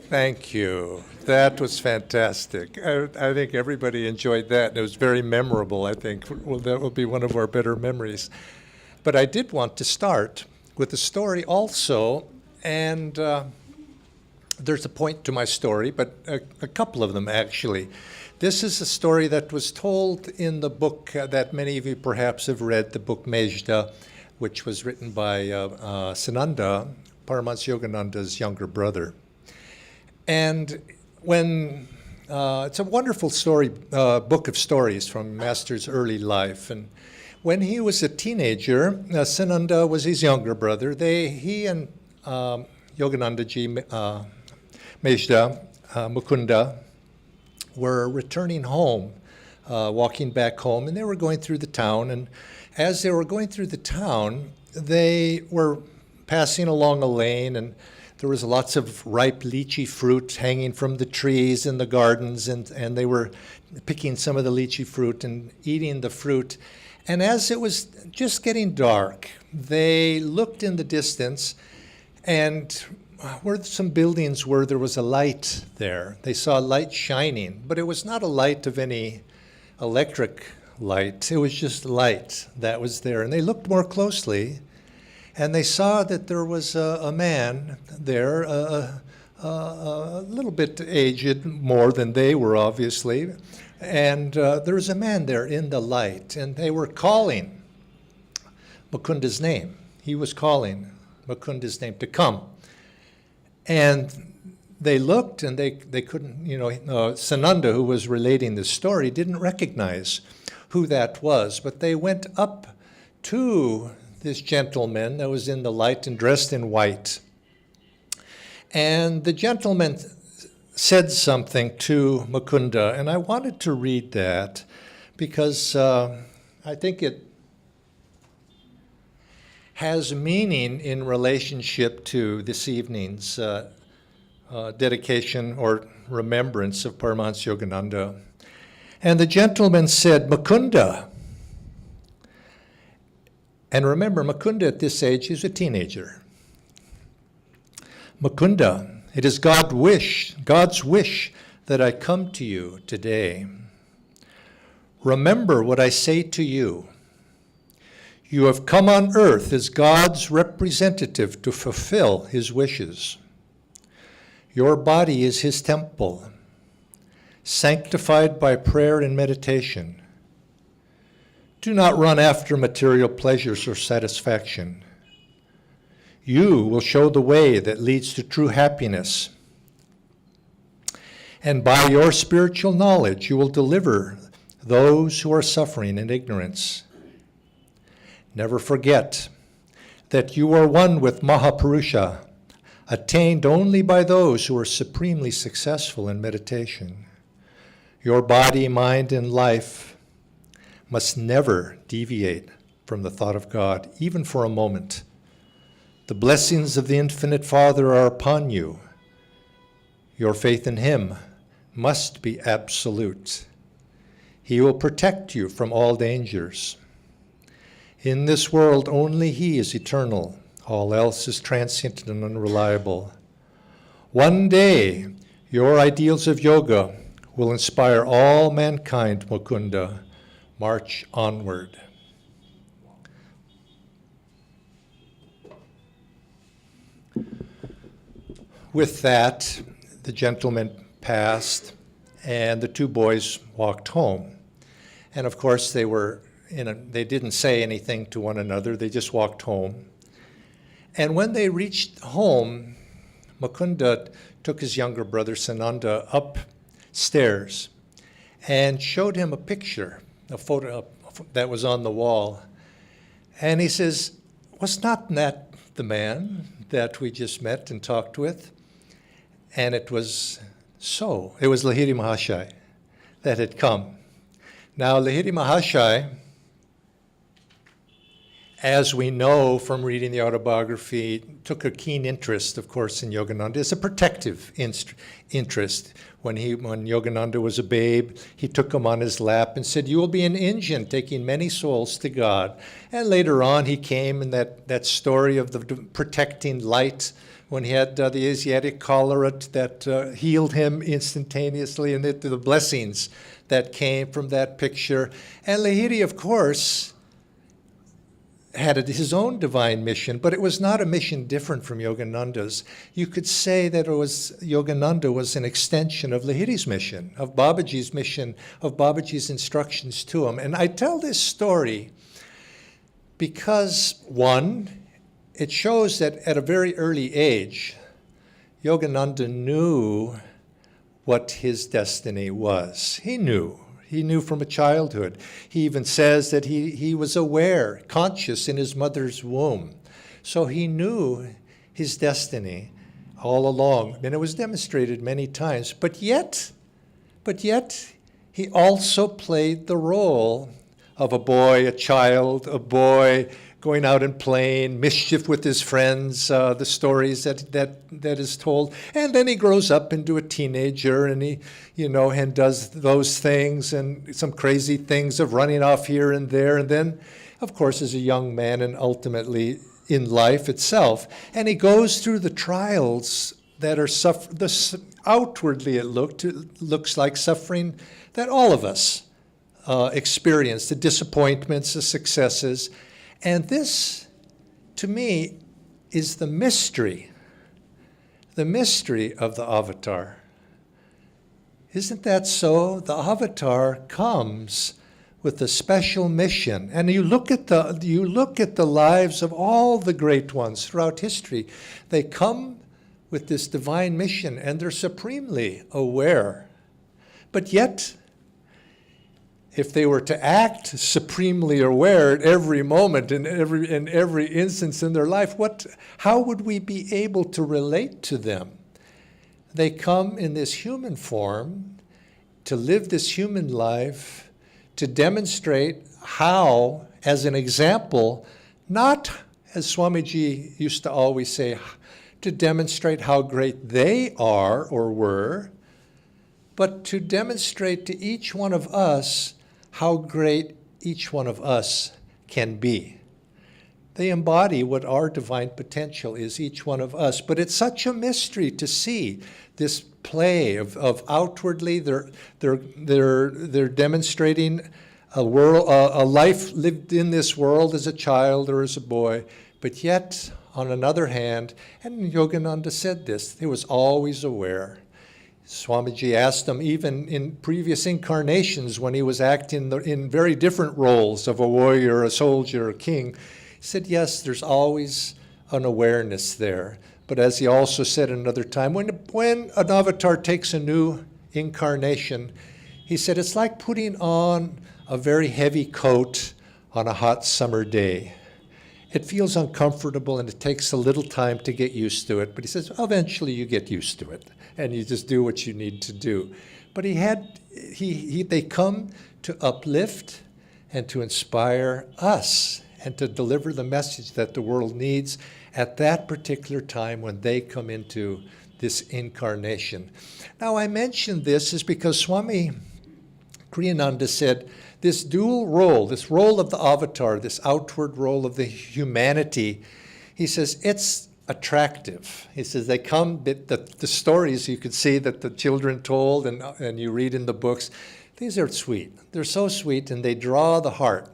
Thank you. That was fantastic. I think everybody enjoyed that. It was very memorable, I think. Well, that will be one of our better memories. But I did want to start with a story also, and there's a point to my story, but a couple of them actually. This is a story that was told in the book that many of you perhaps have read, the book Mejda, which was written by Ananda, Paramahansa Yogananda's younger brother. And when it's a wonderful story, book of stories from Master's early life. And when he was a teenager, Sananda was his younger brother. He and Yogananda ji, Mejda, Mukunda, were returning home, walking back home, and they were going through the town. And as they were going through the town, they were passing along a lane, and there was lots of ripe lychee fruit hanging from the trees in the gardens, and they were picking some of the lychee fruit and eating the fruit. And as it was just getting dark, they looked in the distance, and where some buildings were, there was a light there. They saw a light shining, but it was not a light of any electric light. It was just light that was there. And they looked more closely, and they saw that there was a man there, a little bit aged, more than they were, obviously. And there was a man there in the light, and they were calling Mukunda's name. He was calling Mukunda's name to come. And they looked, and they couldn't, Sananda, who was relating this story, didn't recognize who that was. But they went up to this gentleman that was in the light and dressed in white. And the gentleman said something to Mukunda, and I wanted to read that because I think it has meaning in relationship to this evening's dedication or remembrance of Paramahansa Yogananda. And the gentleman said, Mukunda. And remember, Mukunda at this age is a teenager. Mukunda, it is God's wish that I come to you today. Remember what I say to you. You have come on earth as God's representative to fulfill his wishes. Your body is his temple, sanctified by prayer and meditation. Do not run after material pleasures or satisfaction. You will show the way that leads to true happiness. And by your spiritual knowledge, you will deliver those who are suffering in ignorance. Never forget that you are one with Mahapurusha, attained only by those who are supremely successful in meditation. Your body, mind, and life must never deviate from the thought of God, even for a moment. The blessings of the Infinite Father are upon you. Your faith in him must be absolute. He will protect you from all dangers. In this world, only he is eternal. All else is transient and unreliable. One day, your ideals of yoga will inspire all mankind, Mukunda. March onward. With that, the gentleman passed, and the two boys walked home. And of course, they didn't say anything to one another. They just walked home. And when they reached home, Mukunda took his younger brother Sananda upstairs and showed him a picture, a photo that was on the wall. And he says, was not that the man that we just met and talked with? And it was so. It was Lahiri Mahashai that had come. Now, Lahiri Mahashai, as we know from reading the autobiography, took a keen interest, of course, in Yogananda. It's a protective interest. When Yogananda was a babe, he took him on his lap and said, you will be an engine taking many souls to God. And later on, he came in that story of the protecting light when he had the Asiatic cholera that healed him instantaneously, and the blessings that came from that picture. And Lahiri, of course, had his own divine mission, but it was not a mission different from Yogananda's. You could say that Yogananda was an extension of Lahiri's mission, of Babaji's mission, of Babaji's instructions to him. And I tell this story because, one, it shows that at a very early age, Yogananda knew what his destiny was. He knew. He knew from a childhood. He even says that he was aware, conscious in his mother's womb. So he knew his destiny all along, and it was demonstrated many times. But yet, he also played the role of a boy, a child, a boy going out and playing, mischief with his friends, the stories that is told. And then he grows up into a teenager, and he, and does those things and some crazy things of running off here and there. And then, of course, as a young man and ultimately in life itself. And he goes through the trials that are outwardly it looks like suffering that all of us experience, the disappointments, the successes. And this, to me, is the mystery of the avatar. Isn't that so? The avatar comes with a special mission. And you look at the lives of all the great ones throughout history. They come with this divine mission, and they're supremely aware. But yet, if they were to act supremely aware at every moment, in every instance in their life, how would we be able to relate to them? They come in this human form to live this human life, to demonstrate how, as an example, not, as Swamiji used to always say, to demonstrate how great they are or were, but to demonstrate to each one of us how great each one of us can be. They embody what our divine potential is, each one of us. But it's such a mystery to see this play of outwardly they're demonstrating a life lived in this world as a child or as a boy, but yet on another hand, and Yogananda said this, he was always aware. Swamiji asked him, even in previous incarnations when he was acting in very different roles of a warrior, a soldier, a king, he said, yes, there's always an awareness there. But as he also said another time, when an avatar takes a new incarnation, he said, it's like putting on a very heavy coat on a hot summer day. It feels uncomfortable and it takes a little time to get used to it. But he says, eventually you get used to it and you just do what you need to do. But they come to uplift and to inspire us and to deliver the message that the world needs at that particular time when they come into this incarnation. Now, I mention this is because Swami Kriyananda said this dual role, this role of the avatar, this outward role of the humanity, he says it's attractive. He says they come, the stories you could see that the children told and you read in the books, these are sweet. They're so sweet and they draw the heart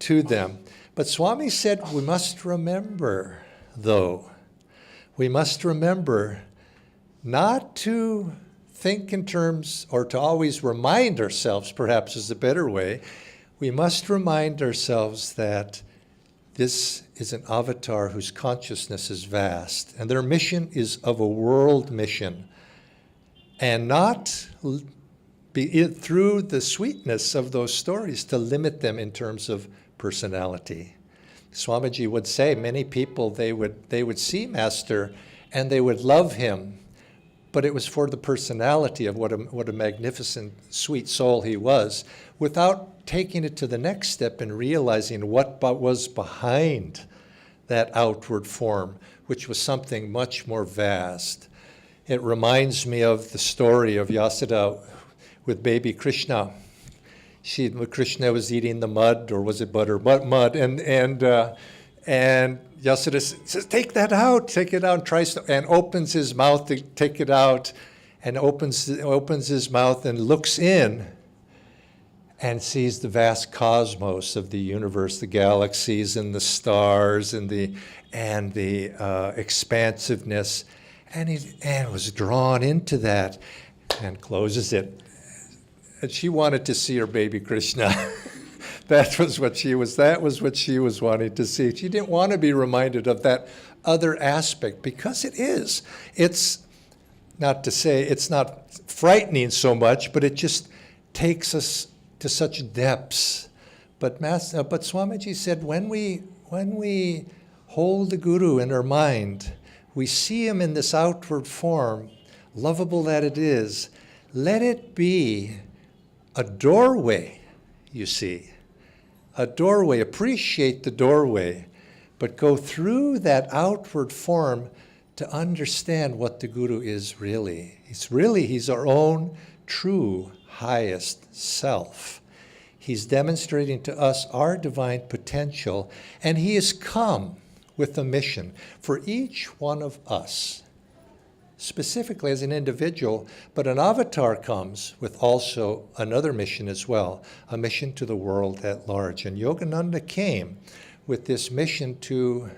to them. But Swami said we must remember, though, we must remember not to think in terms, or to always remind ourselves, perhaps is a better way, we must remind ourselves that this is an avatar whose consciousness is vast, and their mission is of a world mission, and not through the sweetness of those stories to limit them in terms of personality. Swamiji would say many people, they would see Master and they would love him, but it was for the personality of what a magnificent, sweet soul he was, without taking it to the next step and realizing what was behind that outward form, which was something much more vast. It reminds me of the story of Yashoda with baby Krishna. Krishna was eating the mud, or was it butter? Mud, and And Yasuda says, take that out, take it out, and tries to, and opens his mouth to take it out, and opens his mouth and looks in and sees the vast cosmos of the universe, the galaxies and the stars and the expansiveness, and he was drawn into that and closes it. And she wanted to see her baby Krishna. That was what she was wanting to see. She didn't want to be reminded of that other aspect, because it is. It's not to say it's not frightening so much, but it just takes us to such depths. But Swamiji said, when we hold the Guru in our mind, we see him in this outward form, lovable that it is, let it be a doorway, you see. A doorway, appreciate the doorway, but go through that outward form to understand what the Guru is really. He's our own true highest self. He's demonstrating to us our divine potential, and he has come with a mission for each one of us, specifically as an individual, but an avatar comes with also another mission as well, a mission to the world at large. And Yogananda came with this mission to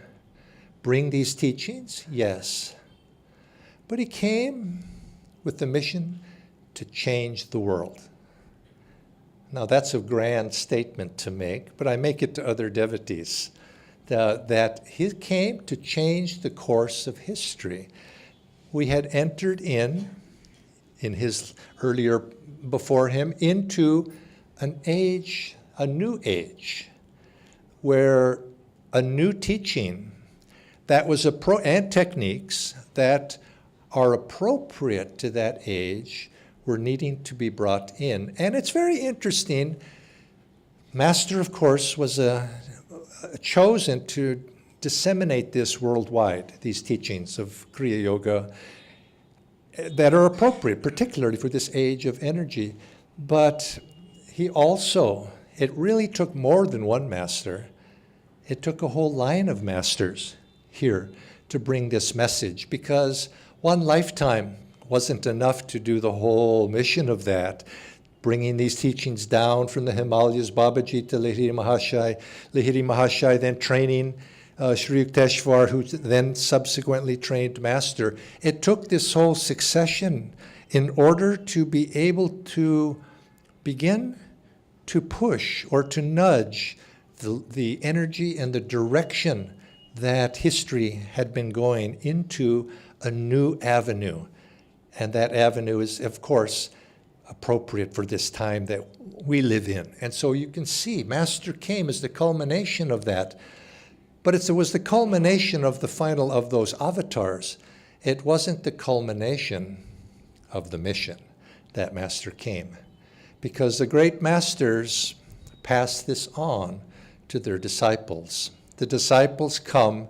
bring these teachings, yes, but he came with the mission to change the world. Now that's a grand statement to make, but I make it to other devotees, that he came to change the course of history. We had entered in his earlier, before him, into an age, a new age, where a new teaching that was and techniques that are appropriate to that age were needing to be brought in. And it's very interesting. Master, of course, was chosen to disseminate this worldwide, these teachings of Kriya Yoga that are appropriate, particularly for this age of energy. But he also, it really took more than one master. It took a whole line of masters here to bring this message, because one lifetime wasn't enough to do the whole mission of that. Bringing these teachings down from the Himalayas, Babaji to Lahiri Mahashai then training Sri Yukteswar, who then subsequently trained Master. It took this whole succession in order to be able to begin to push or to nudge the energy and the direction that history had been going into a new avenue. And that avenue is, of course, appropriate for this time that we live in. And so you can see Master came as the culmination of that. But it was the culmination of the final of those avatars. It wasn't the culmination of the mission that Master came. Because the great masters pass this on to their disciples. The disciples come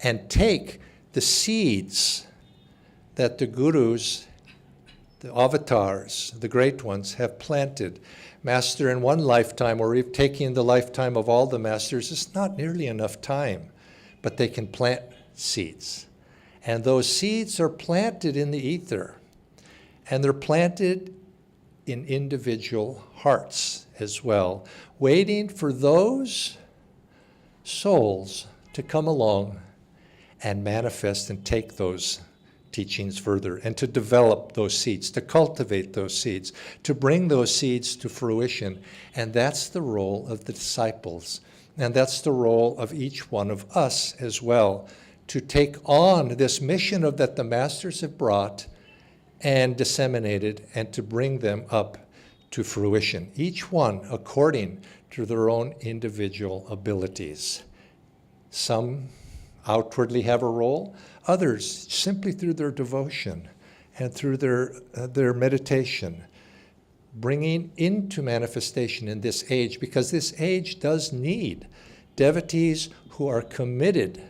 and take the seeds that the gurus, the avatars, the great ones, have planted. Master in one lifetime, or if taking the lifetime of all the masters, is not nearly enough time, but they can plant seeds. And those seeds are planted in the ether, and they're planted in individual hearts as well, waiting for those souls to come along and manifest and take those teachings further, and to develop those seeds, to cultivate those seeds, to bring those seeds to fruition. And that's the role of the disciples. And that's the role of each one of us as well, to take on this mission of that the masters have brought and disseminated, and to bring them up to fruition, each one according to their own individual abilities. Some outwardly have a role, others simply through their devotion and through their meditation, bringing into manifestation in this age, because this age does need devotees who are committed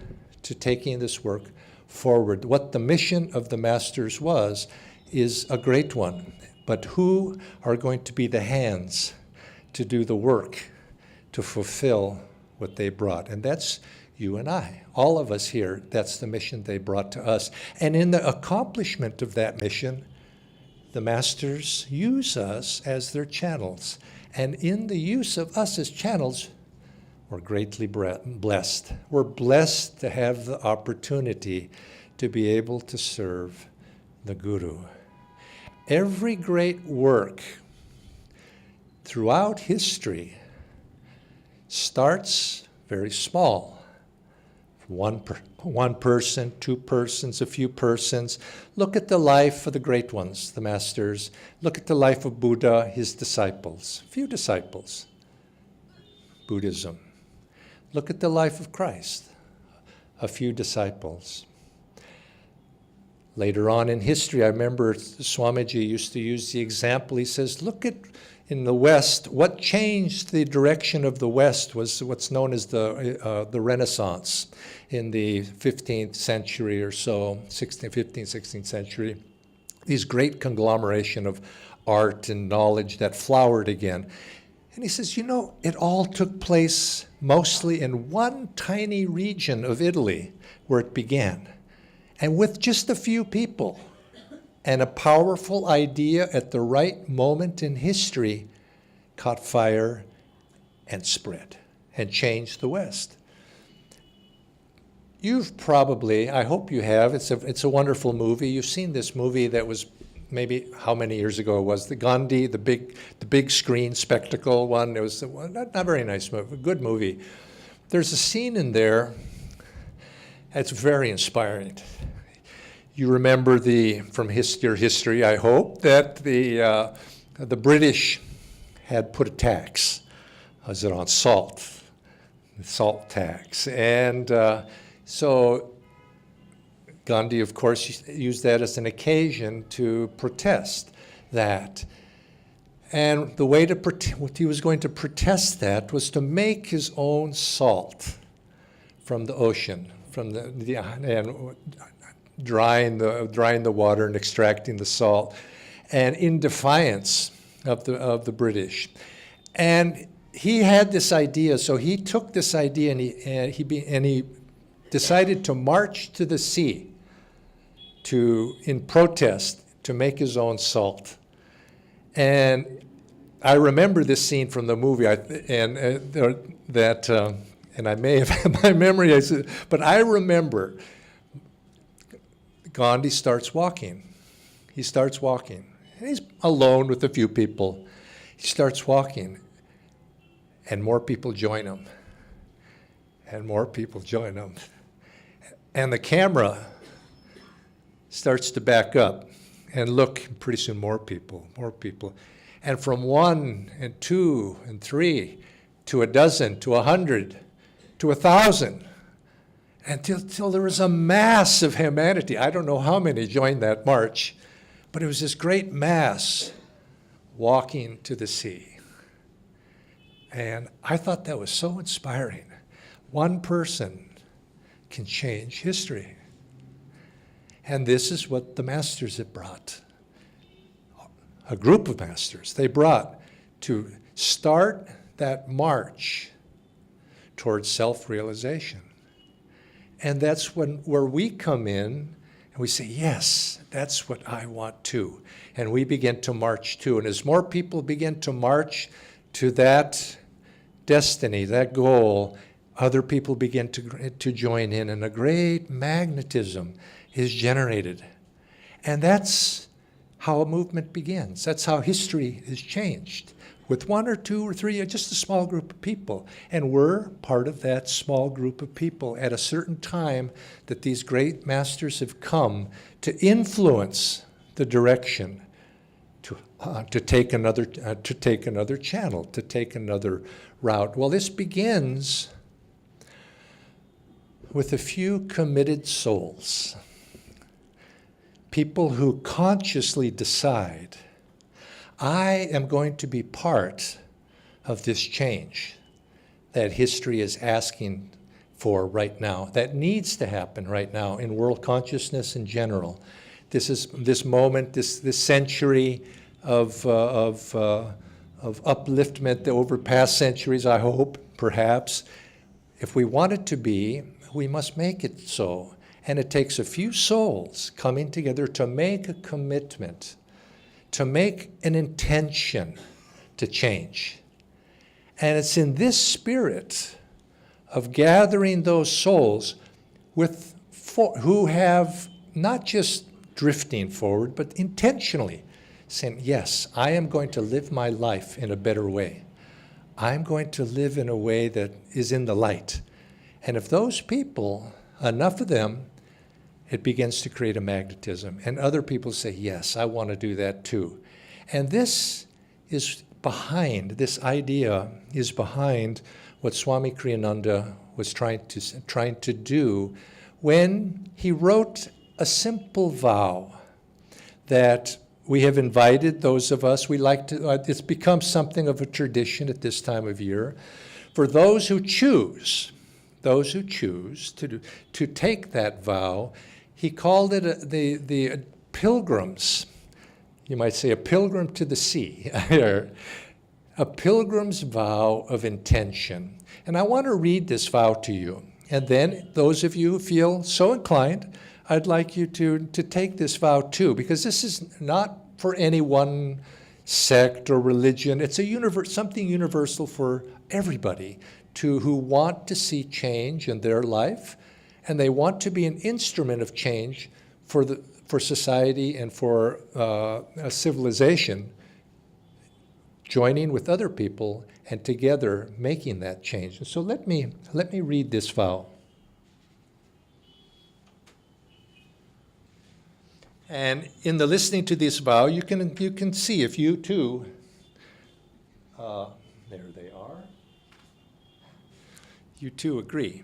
to taking this work forward. What the mission of the masters was is a great one, but who are going to be the hands to do the work, to fulfill what they brought? And that's You and I, all of us here, that's the mission they brought to us. And in the accomplishment of that mission, the masters use us as their channels. And in the use of us as channels, we're greatly blessed. We're blessed to have the opportunity to be able to serve the Guru. Every great work throughout history starts very small. One person, two persons, a few persons. Look at the life of the great ones, the masters. Look at the life of Buddha, his disciples, few disciples. Buddhism. Look at the life of Christ, a few disciples. Later on in history, I remember Swamiji used to use the example. He says, look at in the West, what changed the direction of the West was what's known as the Renaissance in the 15th century or so, 15th, 16th century. These great conglomeration of art and knowledge that flowered again. And he says, you know, it all took place mostly in one tiny region of Italy where it began, and with just a few people. And a powerful idea at the right moment in history caught fire and spread and changed the West. You've probably, I hope you have, it's a wonderful movie. You've seen this movie that was maybe how many years ago it was, the Gandhi, the big screen spectacle one. It was not very nice movie, a good movie. There's a scene in there that's very inspiring. You remember from your history, I hope, that the British had put a tax. Was it on salt? The salt tax. And so Gandhi, of course, used that as an occasion to protest that. And the way what he was going to protest that was to make his own salt from the ocean, from and drying the water and extracting the salt, and in defiance of the British. And he had this idea, so he took this idea and he decided to march to the sea in protest to make his own salt. And I remember this scene from the movie, and I may have had my memory, but I remember Gandhi starts walking. He starts walking. And he's alone with a few people. He starts walking, and more people join him. And more people join him. And the camera starts to back up and look, pretty soon more people. And from 1 and 2 and 3 to a dozen to 100 to 1,000, until there was a mass of humanity. I don't know how many joined that march, but it was this great mass walking to the sea. And I thought that was so inspiring. One person can change history. And this is what the masters have brought. A group of masters they brought to start that march towards self-realization. And that's where we come in and we say, yes, that's what I want too. And we begin to march too. And as more people begin to march to that destiny, that goal, other people begin to join in, and a great magnetism is generated. And that's how a movement begins. That's how history is changed, with 1 or 2 or 3, just a small group of people. And we're part of that small group of people at a certain time that these great masters have come to influence the direction, to take another channel, to take another route. Well, this begins with a few committed souls, people who consciously decide, I am going to be part of this change that history is asking for right now, that needs to happen right now in world consciousness in general. This moment, this century of upliftment over past centuries, I hope, perhaps, If we want it to be, we must make it so. And it takes a few souls coming together to make a commitment, to make an intention to change. And it's in this spirit of gathering those souls who have not just drifting forward, but intentionally saying, yes, I am going to live my life in a better way. I'm going to live in a way that is in the light. And if those people, enough of them, it begins to create a magnetism. And other people say, yes, I want to do that too. And this idea is behind what Swami Kriyananda was trying to do when he wrote a simple vow that we have invited those of us, we like to, it's become something of a tradition at this time of year, for those who choose to take that vow. He called it the pilgrims. You might say a pilgrim to the sea, a pilgrim's vow of intention. And I want to read this vow to you. And then those of you who feel so inclined, I'd like you to take this vow too, because this is not for any one sect or religion. It's something universal for everybody who want to see change in their life, and they want to be an instrument of change for society and for a civilization, joining with other people and together making that change. And so let me read this vow. And in the listening to this vow, you can see if you too, there they are, you too agree.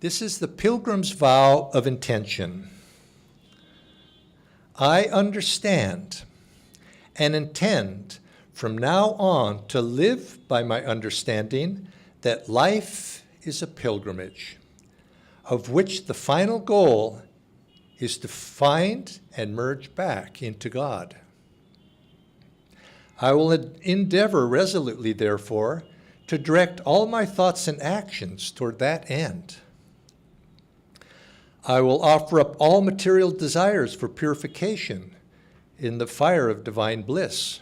This is the pilgrim's vow of intention. I understand and intend from now on to live by my understanding that life is a pilgrimage, of which the final goal is to find and merge back into God. I will endeavor resolutely, therefore, to direct all my thoughts and actions toward that end. I will offer up all material desires for purification in the fire of divine bliss.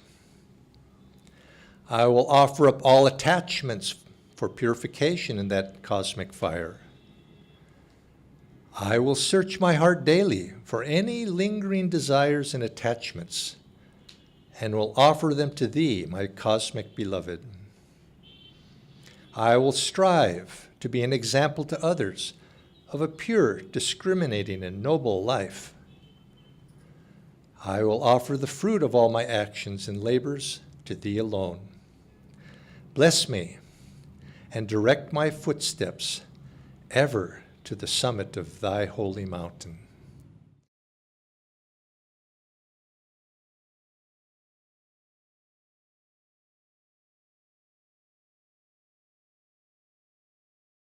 I will offer up all attachments for purification in that cosmic fire. I will search my heart daily for any lingering desires and attachments, and will offer them to thee, my cosmic beloved. I will strive to be an example to others of a pure, discriminating, and noble life. I will offer the fruit of all my actions and labors to thee alone. Bless me and direct my footsteps ever to the summit of thy holy mountain.